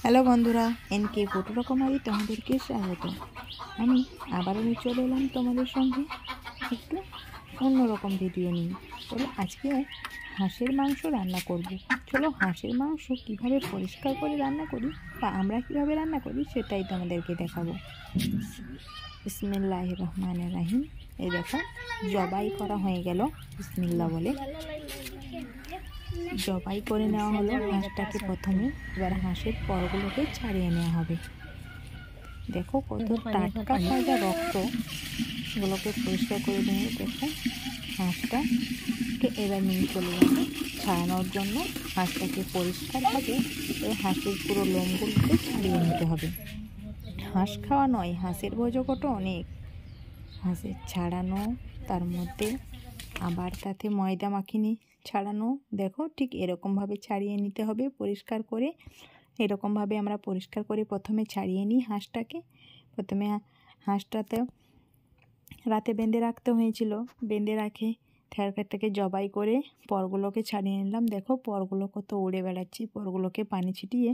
Hello বন্ধুরা, NK food রকমারি তোমাদেরকে স্বাগত। আমি আবারও চলে এলাম তোমাদের সঙ্গে একটু অন্যরকম ভিডিও নিয়ে। চলো আজকে হাঁসের মাংস রান্না করব। চলো হাঁসের মাংস কিভাবে পরিষ্কার করে রান্না করি বা আমরা কিভাবে রান্না করি সেটাই তোমাদেরকে দেখাবো। বিসমিল্লাহির রহমানির রহিম। এই দেখো, জবাই করা হয়ে গেল বিসমিল্লাহ বলে। জবাই করে নেওয়া হলো হাঁসটাকে প্রথমে। এবার হাঁসের পরগুলোকে ছাড়িয়ে নেওয়া হবে। দেখো কত টাটকা তাজা রক্ত, এগুলোকে পরিষ্কার করে নিয়ে দেখো হাঁসটাকে এবার নিয়ে চলে যাবে ছাড়ানোর জন্য। হাঁসটাকে পরিষ্কারভাবে এই হাঁসের পুরো লোমগুলোকে ছাড়িয়ে নিতে হবে। হাঁস খাওয়া নয়, হাঁসের ভোজকটা অনেক। হাঁসের ছাড়ানো, তার মধ্যে আবার তাতে ময়দা মাখিনি ছাড়ানো। দেখো ঠিক এরকমভাবে ছাড়িয়ে নিতে হবে পরিষ্কার করে। এরকমভাবে আমরা পরিষ্কার করে প্রথমে ছাড়িয়ে নিই হাঁসটাকে। প্রথমে হাঁসটাতে রাতে বেঁধে রাখতে হয়েছিল, বেঁধে রাখে ঠ্যারকাটাকে জবাই করে পরগুলোকে ছাড়িয়ে নিলাম। দেখো পরগুলো কত উড়ে বেড়াচ্ছে। পরগুলোকে পানি ছিটিয়ে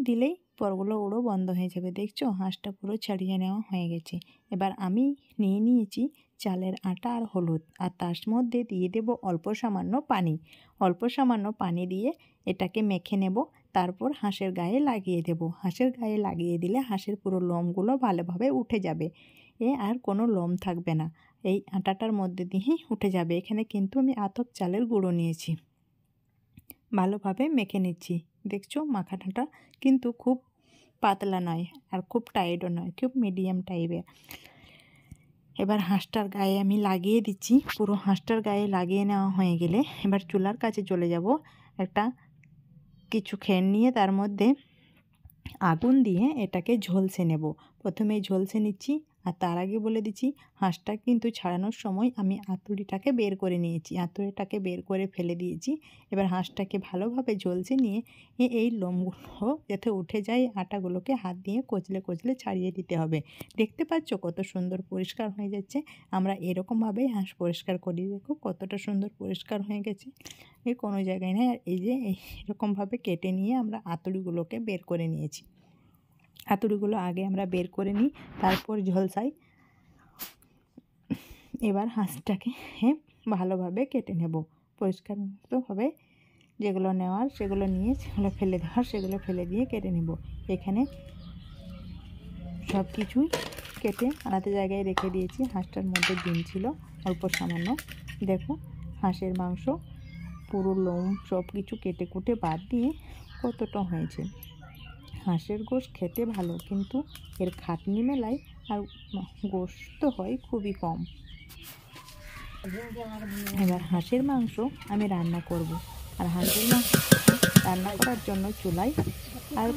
দিলেই পরগুলো উড়ো বন্ধ হয়ে যাবে। দেখছো হাঁসটা পুরো ছাড়িয়ে নেওয়া হয়ে গেছে। এবার আমি নিয়ে নিয়েছি চালের আটা আর হলুদ, আর তার মধ্যে দিয়ে দেব অল্প সামান্য পানি। অল্প সামান্য পানি দিয়ে এটাকে মেখে নেব। তারপর হাঁসের গায়ে লাগিয়ে দেব। হাঁসের গায়ে লাগিয়ে দিলে হাঁসের পুরো লোমগুলো ভালোভাবে উঠে যাবে, আর কোনো লোম থাকবে না। এই আটাটার মধ্যে দিয়েই উঠে যাবে। এখানে কিন্তু আমি আতপ চালের গুঁড়ো নিয়েছি। ভালোভাবে মেখে নিচ্ছি। দেখছো মাখাটাটা কিন্তু খুব পাতলা নয় আর খুব টাইটও নয়, খুব মিডিয়াম টাইপের। এবার হাঁসটার গায়ে আমি লাগিয়ে দিচ্ছি। পুরো হাঁসটার গায়ে লাগিয়ে নেওয়া হয়ে গেলে এবার চুলার কাছে চলে যাব। একটা কিছু খের নিয়ে তার মধ্যে আগুন দিয়ে এটাকে ঝলসে নেব। প্রথমে ঝলসে নিচ্ছি, আর তার আগে বলে দিচ্ছি হাঁসটা কিন্তু ছাড়ানোর সময় আমি আঁতুড়িটাকে বের করে নিয়েছি। আঁতুড়িটাকে বের করে ফেলে দিয়েছি। এবার হাঁসটাকে ভালোভাবে ঝলসে নিয়ে এই লোমগুলো যাতে উঠে যায় আটাগুলোকে হাত দিয়ে কচলে কচলে ছাড়িয়ে দিতে হবে। দেখতে পাচ্ছ কত সুন্দর পরিষ্কার হয়ে যাচ্ছে। আমরা এরকমভাবেই হাঁস পরিষ্কার করি। দেখো কতটা সুন্দর পরিষ্কার হয়ে গেছে, কোনো জায়গায় নেই। আর এই যে এরকমভাবে কেটে নিয়ে আমরা আঁতুড়িগুলোকে বের করে নিয়েছি। আঁতুড়িগুলো আগে আমরা বের করে নিই, তারপর ঝলসাই। এবার হাঁসটাকে ভালোভাবে কেটে নেব পরিষ্কার মতোভাবে। যেগুলো নেওয়ার সেগুলো নিয়ে, যেগুলো ফেলে দেওয়ার সেগুলো ফেলে দিয়ে কেটে নেব। এখানে সব কিছুই কেটে আলাদা জায়গায় রেখে দিয়েছি। হাঁসটার মধ্যে ডিম ছিল অল্প সামান্য। দেখো হাঁসের মাংস পুরো লোম সব কিছু কেটে কুটে বাদ দিয়ে কতটা হয়েছে। হাঁসের গোশত খেতে ভালো, কিন্তু এর খাটনি মেলায় আর গোশত হয় খুবই কম। এবার হাঁসের মাংস আমি রান্না করব। আর হাঁসের মাংস রান্না করার জন্য চুলায় আর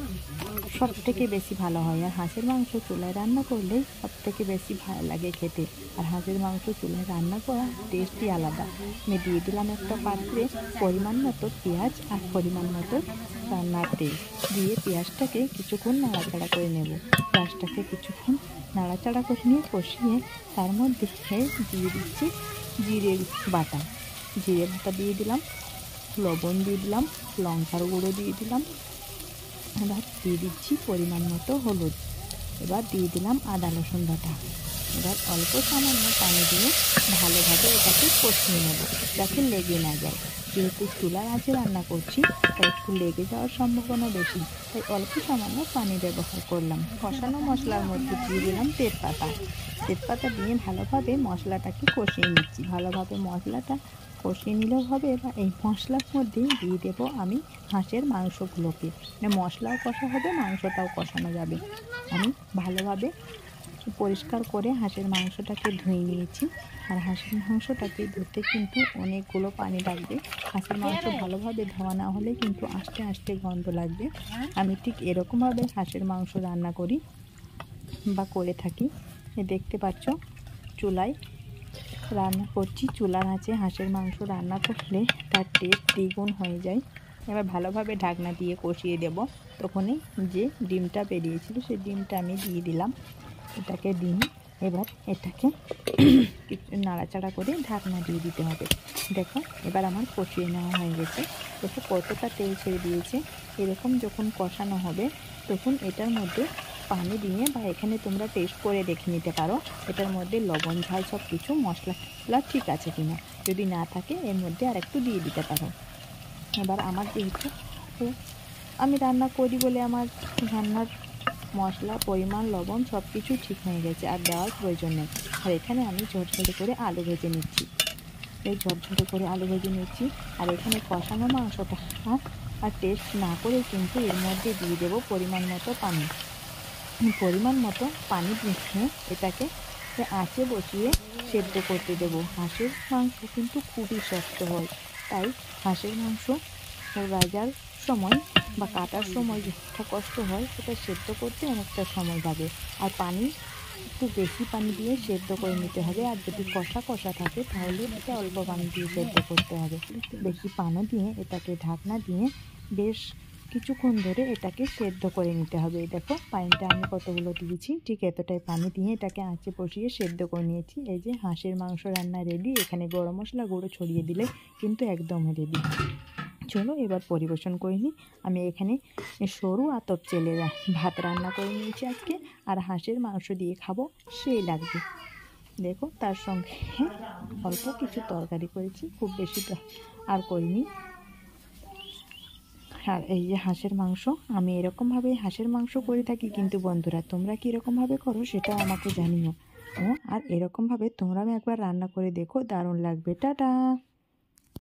সব থেকে বেশি ভালো হয়। আর হাঁসের মাংস চুলায় রান্না করলে সব থেকে বেশি ভালো লাগে খেতে। আর হাঁসের মাংস চুলায় রান্না করা টেস্টই আলাদা। আমি দিয়ে দিলাম একটা পাত্রে পরিমাণ মতো পেঁয়াজ আর পরিমাণ মতো রান্নার তেল দিয়ে পেঁয়াজটাকে কিছুক্ষণ নাড়াচাড়া করে নেব। পেঁয়াজটাকে কিছুক্ষণ নাড়াচাড়া করে নিয়ে কষিয়ে তার মধ্যে দিয়ে দিচ্ছি জিরে বাটা। জিরে বাটা দিয়ে দিলাম, লবণ দিয়ে দিলাম, লঙ্কার গুঁড়ো দিয়ে দিলাম। এবার দিয়ে দিচ্ছি পরিমাণ মতো হলুদ। এবার দিয়ে দিলাম আদা রসুন বাটা। এবার অল্প সামান্য পানি দিয়ে ভালোভাবে এটাকে কষিয়ে নেব, যাতে লেগে না যায়। যেহেতু চুলার আঁচে রান্না করছি তাই একটু লেগে যাওয়ার সম্ভাবনা বেশি, তাই অল্প সামান্য পানি ব্যবহার করলাম। কষানো মশলার মধ্যে দিয়ে দিলাম তেজপাতা। তেজপাতা দিয়ে ভালোভাবে মশলাটাকে কষিয়ে নিচ্ছি। ভালোভাবে মশলাটা কষিয়ে নিলেও হবে। বা এই মশলার মধ্যেই দিয়ে দেবো আমি হাঁসের মাংসগুলোকে। মশলাও কষা হবে, মাংসটাও কষানো যাবে। আমি ভালোভাবে পরিষ্কার করে হাঁসের মাংসটাকে ধুয়ে নিয়েছি। আর হাঁসের মাংসটাকে ধুতে কিন্তু অনেকগুলো পানি লাগবে। হাঁসের মাংস ভালোভাবে ধোয়া না হলে কিন্তু আস্তে আস্তে গন্ধ লাগবে। আমি ঠিক এরকমভাবে হাঁসের মাংস রান্না করি বা করে থাকি। দেখতে পাচ্ছ চুলায় রান্না করছি। চুলার আঁচে হাঁসের মাংস রান্না করলে তার টেস্ট দ্বিগুণ হয়ে যায়। এবার ভালোভাবে ঢাকনা দিয়ে কষিয়ে দেব। তখনই যে ডিমটা বেরিয়েছিল সেই ডিমটা আমি দিয়ে দিলাম। এটাকে ডিম এবার এটাকে কিছু নাড়াচাড়া করে ঢাকনা দিয়ে দিতে হবে। দেখো এবার আমার কষিয়ে নেওয়া হয়ে গেছে। দেখো কতটা তেল ছেড়ে দিয়েছে। এরকম যখন কষানো হবে তখন এটার মধ্যে পানি দিয়ে বা এখানে তোমরা টেস্ট করে দেখে নিতে পারো এটার মধ্যে লবণ ঝাল সব কিছু মশলা ঠিক আছে কিনা। যদি না থাকে এর মধ্যে আর একটু দিয়ে দিতে পারো। এবার আমার যেহেতু আমি রান্না করি বলে আমার রান্নার মশলা পরিমাণ লবণ সব কিছু ঠিক হয়ে গেছে, আর দেওয়ার প্রয়োজন নেই। আর এখানে আমি ঝরঝরে করে আলু ভেজে নিচ্ছি। এই ঝরঝরে করে আলু ভেজে নিচ্ছি। আর এখানে কষানো মাংসটা আর টেস্ট না করে কিন্তু এর মধ্যে দিয়ে দেবো পরিমাণ মতো পানি। পরিমাণ মতো পানি দিয়ে এটাকে আঁচে বসিয়ে সেদ্ধ করতে দেবো। হাঁসের মাংস কিন্তু খুবই শক্ত হয়, তাই হাঁসের মাংস ভাজার সময় বা কাটার সময় যেটা কষ্ট হয় সেটা সেদ্ধ করতে অনেকটা সময় লাগে। আর পানি একটু বেশি পানি দিয়ে সেদ্ধ করে নিতে হবে। আর যদি কষা কষা থাকে তাহলে এটা অল্প পানি দিয়ে সেদ্ধ করতে হবে। বেশি পানি দিয়ে এটাকে ঢাকনা দিয়ে বেশ কিছুক্ষণ ধরে এটাকে সেদ্ধ করে নিতে হবে। দেখো পানিটা আমি কতগুলো দিয়েছি, ঠিক এতটাই পানি দিয়ে এটাকে আঁচে বসিয়ে সেদ্ধ করে নিয়েছি। এই যে হাঁসের মাংস রান্না রেডি। এখানে গরম মশলা গুঁড়ো ছড়িয়ে দিলে কিন্তু একদম রেডি। চলো এবার পরিবেশন করে নিই। আমি এখানে সরু আতপ চেলে ভাত রান্না করে নিয়েছি আজকে, আর হাঁসের মাংস দিয়ে খাবো সেই লাগবে। দেখো তার সঙ্গে অল্প কিছু তরকারি করেছি, খুব বেশি আর করিনি। আর এই যে হাঁসের মাংস, আমি এরকমভাবে হাঁসের মাংস করে থাকি, কিন্তু বন্ধুরা তোমরা কি এরকমভাবে করো সেটাও আমাকে জানিও। আর এরকমভাবে তোমরাও একবার রান্না করে দেখো, দারুণ লাগবে। টাটা।